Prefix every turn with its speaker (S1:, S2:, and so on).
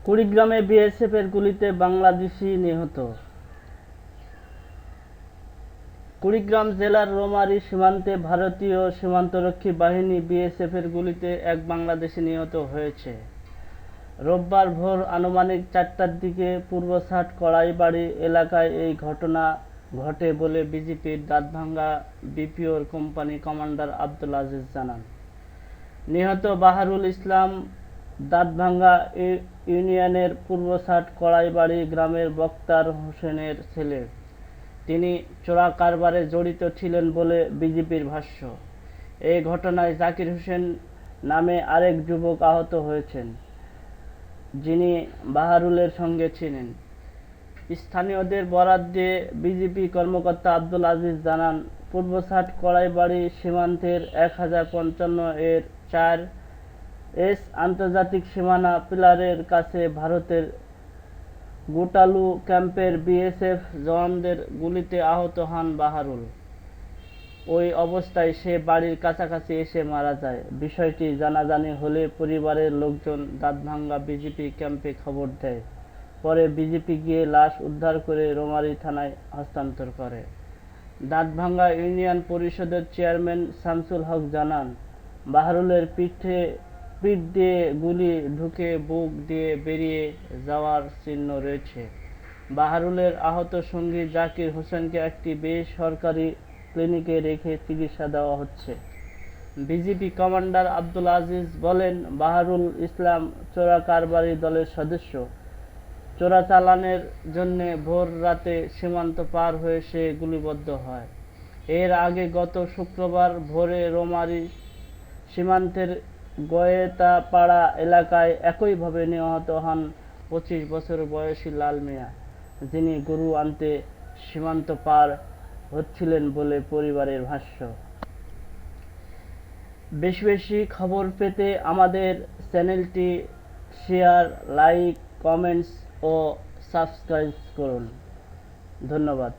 S1: কুড়িগ্রামে বিএসএফের গুলিতে বাংলাদেশি নিহত। কুড়িগ্রাম জেলার রৌমারী সীমান্তে ভারতীয় সীমান্তরক্ষী বাহিনী বিএসএফের গুলিতে এক বাংলাদেশি নিহত হয়েছে। রোববার ভোর আনুমানিক 4টার দিকে পূর্বছাট কড়াইবাড়ি এলাকায় এই ঘটনা ঘটে বলে বিজিবির দাঁতভাঙ্গা বিপিওর কোম্পানি কমান্ডার আব্দুল আজিজ জানান। নিহত বাহারুল ইসলাম দাঁতভাঙ্গা ইউনিয়নের পূর্বছাট কড়াইবাড়ি গ্রামের বক্তার হোসেনের ছেলে। তিনি চোরা কারবারে জড়িত ছিলেন বলে বিজিবির ভাষ্য। এই ঘটনায় জাকির হোসেন নামে আরেক যুবক আহত হয়েছেন, যিনি বাহারুলের সঙ্গে ছিলেন। স্থানীয়দের বরাত দিয়ে বিজিবি কর্মকর্তা আব্দুল আজিজ জানান, পূর্বছাট কড়াইবাড়ি সীমান্তের 1055 এর 4S আন্তর্জাতিক সীমানা পিলারের কাছে ভারতের গোটালু ক্যাম্পের বিএসএফ জওয়ানদের গুলিতে আহত হন বাহারুল। ওই অবস্থায় সে বাড়ির কাছাকাছি এসে মারা যায়। বিষয়টি জানাজানি হলে পরিবারের লোকজন দাঁতভাঙ্গা বিজিবি ক্যাম্পে খবর দেয়। পরে বিজিবি গিয়ে লাশ উদ্ধার করে রৌমারী থানায় হস্তান্তর করে। দাঁতভাঙ্গা ইউনিয়ন পরিষদের চেয়ারম্যান শামসুল হক জানান, বাহারুলের পিঠ দিয়ে গুলি ঢুকে বুক দিয়ে বেরিয়ে যাওয়ার চিহ্ন রয়েছে। বাহারুলের আহত সঙ্গী জাকির হোসেনকে একটি বেসরকারি ক্লিনিকে রেখে চিকিৎসা দেওয়া হচ্ছে। বিজিবি কমান্ডার আব্দুল আজিজ বলেন, বাহারুল ইসলাম চোরা কারবারি দলের সদস্য। চোরাচালানের জন্য ভোর রাতে সীমান্ত পার হয়ে সে গুলিবিদ্ধ হয়। এর আগে গত শুক্রবার ভোরে রৌমারী সীমান্তের গয়েতাপাড়া এলাকায় একইভাবে নিহত হন 25 বছর বয়সী লাল মিয়া, যিনি গরু আনতে সীমান্ত পার হচ্ছিলেন বলে পরিবারের ভাষ্য। বেশি বেশি খবর পেতে আমাদের চ্যানেলটি শেয়ার, লাইক, কমেন্টস ও সাবস্ক্রাইব করুন। ধন্যবাদ।